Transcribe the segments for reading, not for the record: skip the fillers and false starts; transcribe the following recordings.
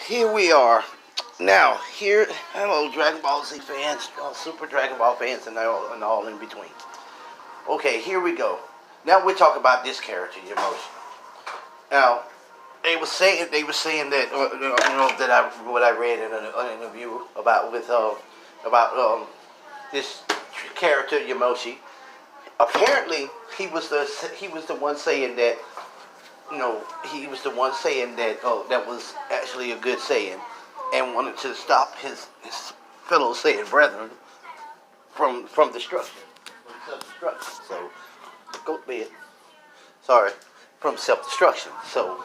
here we are. Now, hello, Dragon Ball Z fans, Super Dragon Ball fans, and all in between. Okay, here we go. Now we're talking about this character, Emotion. Now, they were saying that that what I read in an interview about this character Yamoshi. Apparently, he was the one saying that he was the one saying that that was actually a good saying, and wanted to stop his fellow Saiyan brethren from destruction, from self-destruction. So go to bed. Sorry, from self-destruction. So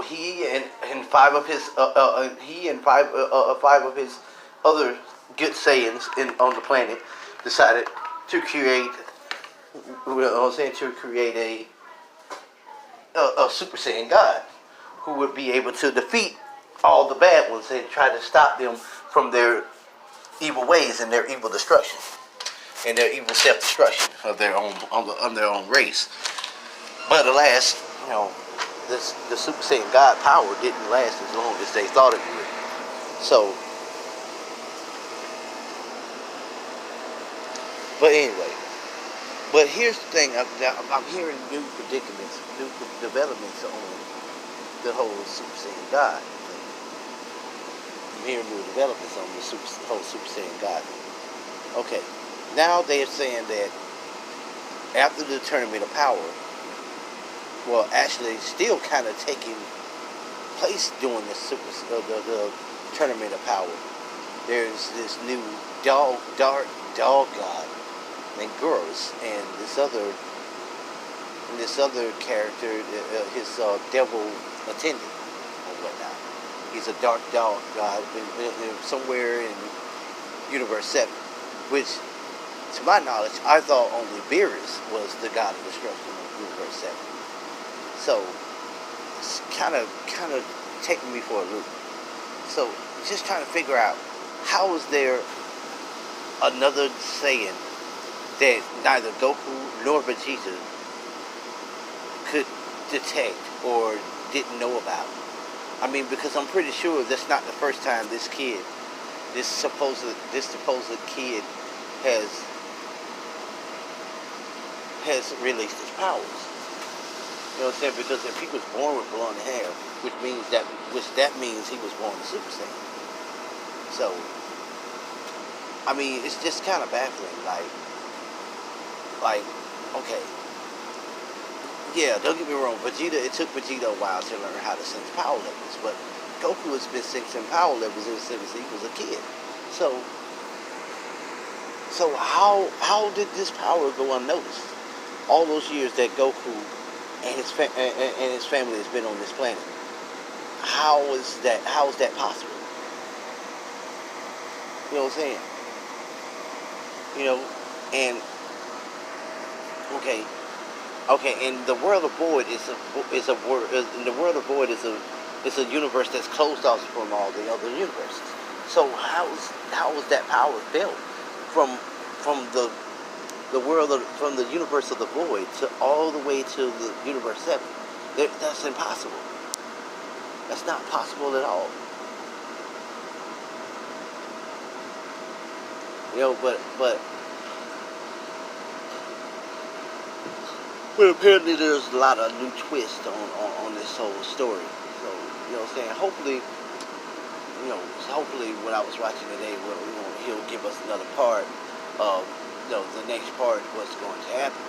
he and five of his five of his other good Saiyans on the planet decided to create. I was saying to create a Super Saiyan God who would be able to defeat all the bad ones and try to stop them from their evil ways and their evil destruction and their evil self-destruction of their own on their own race. But alas, the Super Saiyan God power didn't last as long as they thought it would. So, but anyway. But here's the thing: I'm hearing new predicaments, new developments on the whole Super Saiyan God thing. I'm hearing new developments on the whole Super Saiyan God thing. Okay, now they're saying that after the Tournament of Power, well, actually, still kind of taking place during the Tournament of Power. There's this new dark dog god named Gurus, and this other character, his devil attendant or whatnot. He's a dark dog god somewhere in Universe 7, which, to my knowledge, I thought only Beerus was the god of destruction of Universe 7. So it's kind of taking me for a loop. So just trying to figure out, how is there another Saiyan that neither Goku nor Vegeta could detect or didn't know about? I mean, because I'm pretty sure that's not the first time this supposed kid has released his powers. You know what I'm saying? Because if he was born with blonde hair, which that means he was born a Super Saiyan. So, I mean, it's just kind of baffling. Like, okay, yeah, don't get me wrong. It took Vegeta a while to learn how to sense power levels, but Goku has been sensing power levels ever since he was a kid. So how did this power go unnoticed? All those years that Goku and his family has been on this planet. How is that possible? You know what I'm saying? And okay, and the world of Void is a universe that's closed off from all the other universes. So how is that power built from from the universe of the Void to all the way to the Universe 7? That's impossible. That's not possible at all. But apparently there's a lot of new twists on this whole story. So, what I'm saying? Hopefully when I was watching today, he'll give us another part of, the next part of what's going to happen.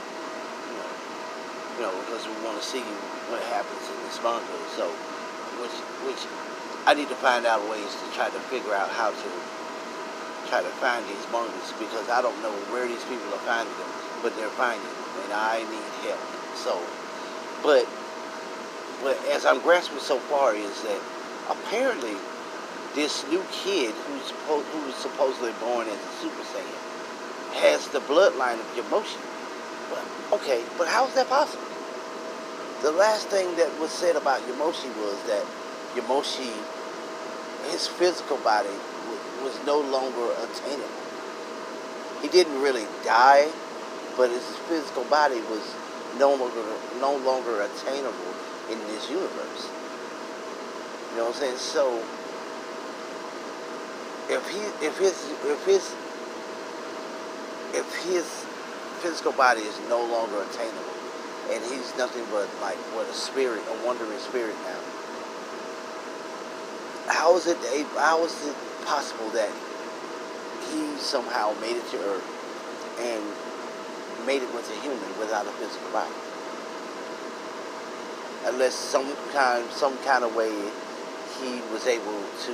Because we want to see what happens in this manga. So, which I need to find out ways to try to figure out how to try to find these mangas, because I don't know where these people are finding them, but they're finding them, and I need help. So, but as I'm grasping so far is that apparently this new kid who's supposedly born as a Super Saiyan has the bloodline of Yamoshi. Okay, but how is that possible? The last thing that was said about Yamoshi was that Yamoshi, his physical body was no longer attainable. He didn't really die, but his physical body was no longer attainable in this universe. You know what I'm saying? So if he if his physical body is no longer attainable, and he's nothing but like what a spirit, a wandering spirit now, how is it possible that he somehow made it to Earth and made it with a human without a physical body? Unless some kind of way he was able to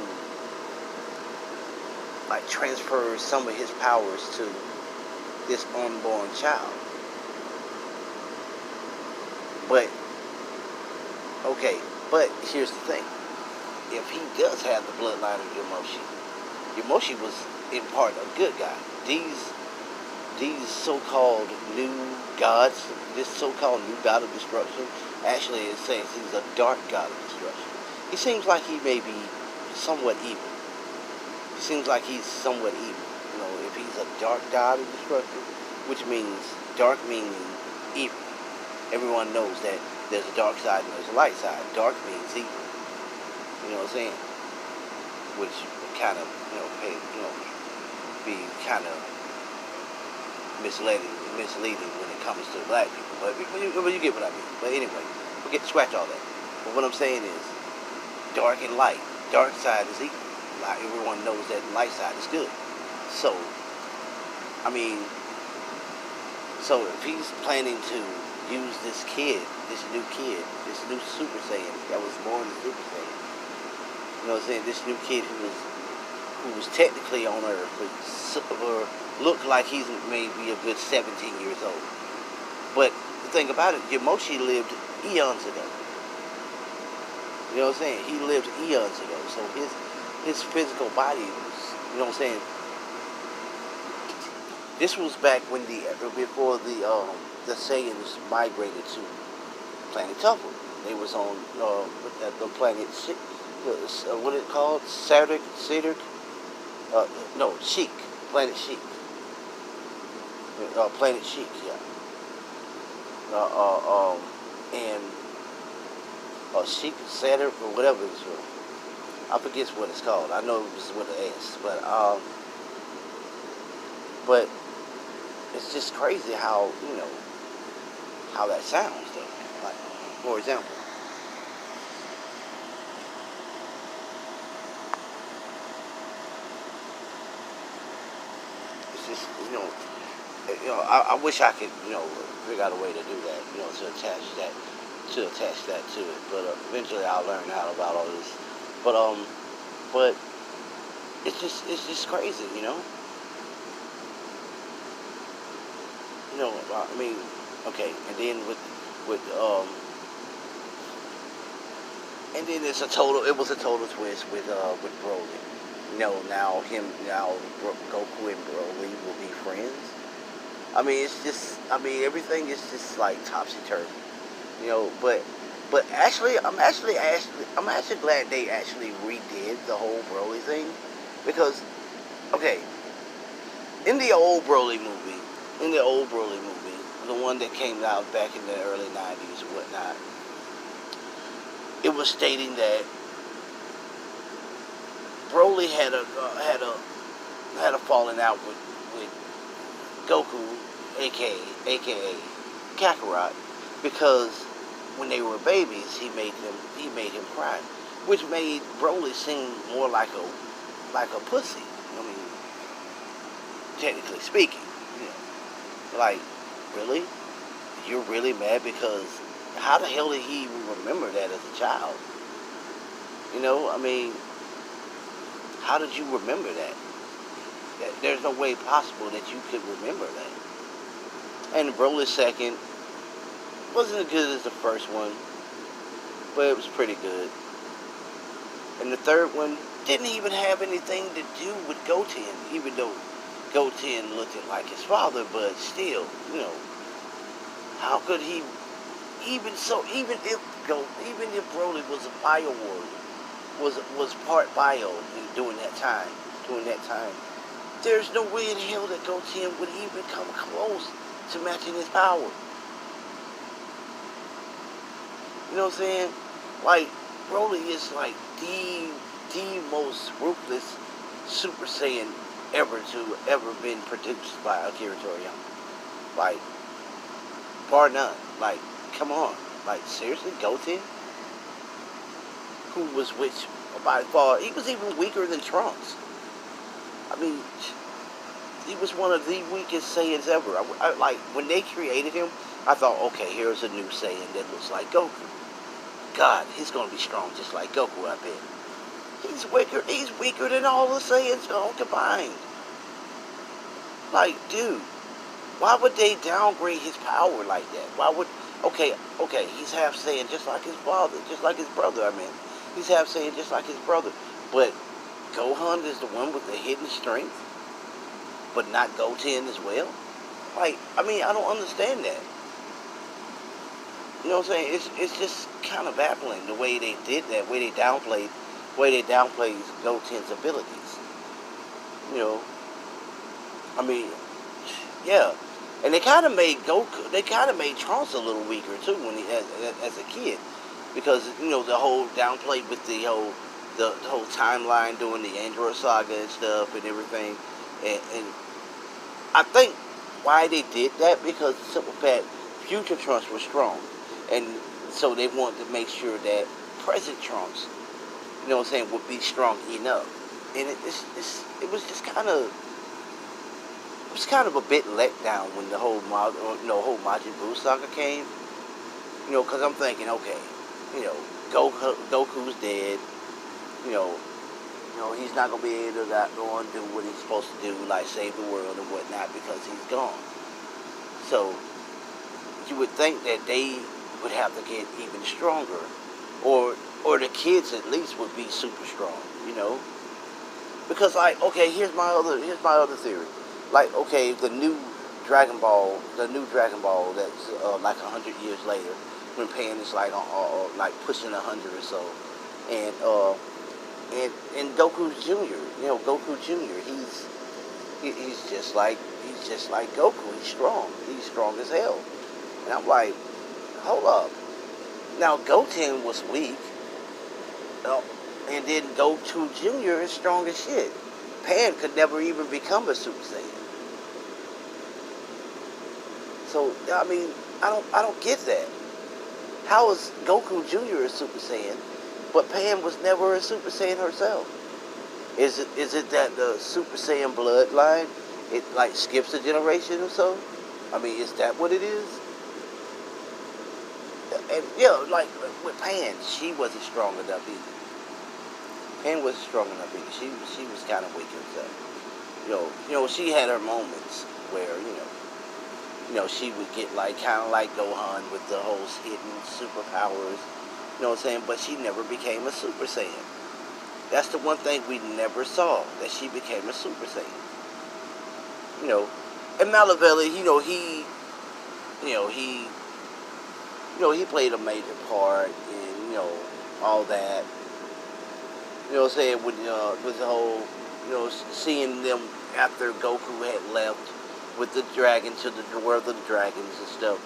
like transfer some of his powers to this unborn child. But okay, but here's the thing: if he does have the bloodline of Yamoshi was in part a good guy. These so-called new gods, this so-called new god of destruction, actually it says he's a dark god of destruction. He seems like he may be somewhat evil. He seems like he's somewhat evil. You know, if he's a dark god of destruction, which means dark meaning evil. Everyone knows that there's a dark side and there's a light side. Dark means evil. You know what I'm saying? Which kind of, be kind of misleading when it comes to black people. But you get what I mean. But anyway, scratch all that. But what I'm saying is, dark and light. Dark side is evil. Like everyone knows that light side is good. So, I mean, so if he's planning to use this new Super Saiyan that was born as Super Saiyan, you know what I'm saying? This new kid who was technically on Earth, or looked like he's maybe a good 17 years old. But the thing about it, Yamoshi lived eons ago. You know what I'm saying? He lived eons ago. So his physical body was, you know what I'm saying? This was back when before the Saiyans migrated to planet Tuffle. They was on the planet what it called? Saturn? No, Sheik. Planet Sheik. Planet Sheik, yeah. And Sheik, Saturn, or whatever it's called. I forget what it's called. I know it was with an S, but it's just crazy how how that sounds though. Like, for example, it's just I wish I could figure out a way to do that, to attach that to it. But eventually I'll learn how about all this. But it's just crazy, I mean, okay, and then and then it was a total twist with Broly. Now Goku and Broly will be friends. I mean, everything is just like topsy-turvy, but actually, I'm actually glad they actually redid the whole Broly thing, because, okay, in the old Broly movie, the one that came out back in the early '90s and whatnot, it was stating that Broly had a falling out with Goku, aka Kakarot, because when they were babies, he made him cry, which made Broly seem more like a pussy. I mean, technically speaking, like, really, you're really mad because how the hell did he even remember that as a child? I mean, how did you remember that? There's no way possible that you could remember that. And Broly's second wasn't as good as the first one, but it was pretty good. And the third one didn't even have anything to do with Goten, even though Goten looked like his father, but still, how could he? Even if Broly was a bio warrior, was part bio during that time, there's no way in hell that Goten would even come close to matching his power. You know what I'm saying? Like, Broly is like the most ruthless Super Saiyan ever been produced by Akira Toriyama. Like, bar none. Like, come on. Like, seriously, Goten, who was which by far, he was even weaker than Trunks. I mean, he was one of the weakest Saiyans ever. Like, when they created him, I thought, okay, here's a new Saiyan that looks like Goku. God, he's gonna be strong just like Goku, I bet. He's weaker than all the Saiyans all combined. Like, dude, why would they downgrade his power like that? Why would, okay, he's half Saiyan just like his father, just like his brother, I mean. He's half Saiyan just like his brother. But Gohan is the one with the hidden strength, but not Goten as well? Like, I mean, I don't understand that. You know what I'm saying? It's just kind of baffling the way they did that, way they downplayed Goten's abilities. You know, I mean, yeah, and they kind of made Trunks a little weaker too when he as a kid, because you know the whole downplay with the whole timeline doing the Android saga and stuff and everything, and I think why they did that because the simple fact future Trunks was strong, and so they wanted to make sure that present Trunks, you know what I'm saying, would be strong enough, and it was just kind of. It was kind of a bit let down when the whole Majin Buu saga came. You know, because I'm thinking, okay, you know, Goku's dead. You know, he's not gonna be able to go and do what he's supposed to do, like save the world and whatnot, because he's gone. So you would think that they would have to get even stronger, or the kids at least would be super strong. You know, because like, okay, here's my other theory. Like, okay, the new Dragon Ball that's like 100 years later, when Pan is like pushing 100 or so, and and Goku Junior, you know, Goku Junior, he's just like Goku. He's strong as hell, and I'm like, hold up, now Goten was weak, and then Goku Junior is strong as shit. Pan could never even become a Super Saiyan. So I mean, I don't get that. How is Goku Jr. a Super Saiyan, but Pan was never a Super Saiyan herself? Is it that the Super Saiyan bloodline it like skips a generation or so? I mean, is that what it is? And yeah, like with Pan, she wasn't strong enough either. Pan wasn't strong enough either. She was kind of weak herself. You know, she had her moments where you know, she would get like kind of like Gohan with the whole hidden superpowers. You know what I'm saying? But she never became a Super Saiyan. That's the one thing we never saw, that she became a Super Saiyan. You know, and Malavelli, he played a major part in, all that. You know what I'm saying? With the whole, seeing them after Goku had left with the dragon to the world of the dragons and stuff.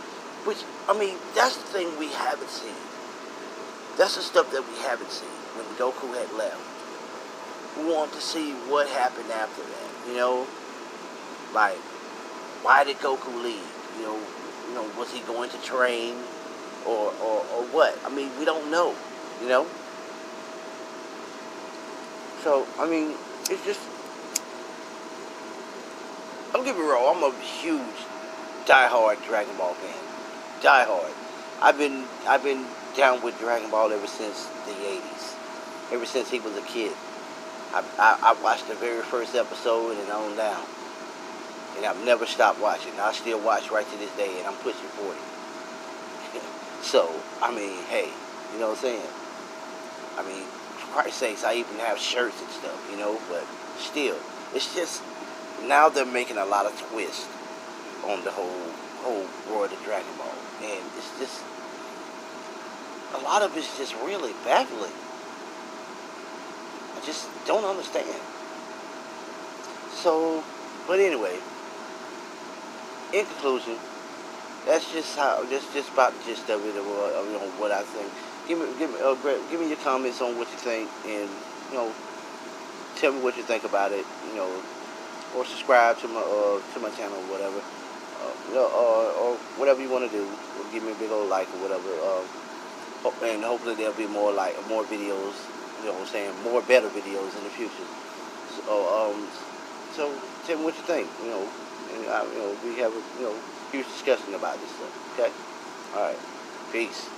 Which, I mean, that's the thing we haven't seen. That's the stuff that we haven't seen when Goku had left. We want to see what happened after that, Like, why did Goku leave? Was he going to train or what? I mean, we don't know, So, I mean, it's just, don't get me wrong, I'm a huge, diehard Dragon Ball fan. Diehard. I've been down with Dragon Ball ever since the 80s. Ever since he was a kid. I watched the very first episode and on down. And I've never stopped watching. I still watch right to this day, and I'm pushing 40. So, I mean, hey, you know what I'm saying? I mean, for Christ's sakes, I even have shirts and stuff, but still, it's just, now they're making a lot of twists on the whole world of Dragon Ball. And it's just, a lot of it's just really baffling. I just don't understand. So, but anyway, in conclusion, that's just about the gist of it, what I think. give me your comments on what you think, and you know, tell me what you think about it. You know, or subscribe to my channel, or whatever. Or whatever you want to do. Or give me a big old like or whatever. And hopefully there'll be more videos. You know what I'm saying? More better videos in the future. So so tell me what you think. You know, and we have a huge discussion about this stuff. Okay. All right. Peace.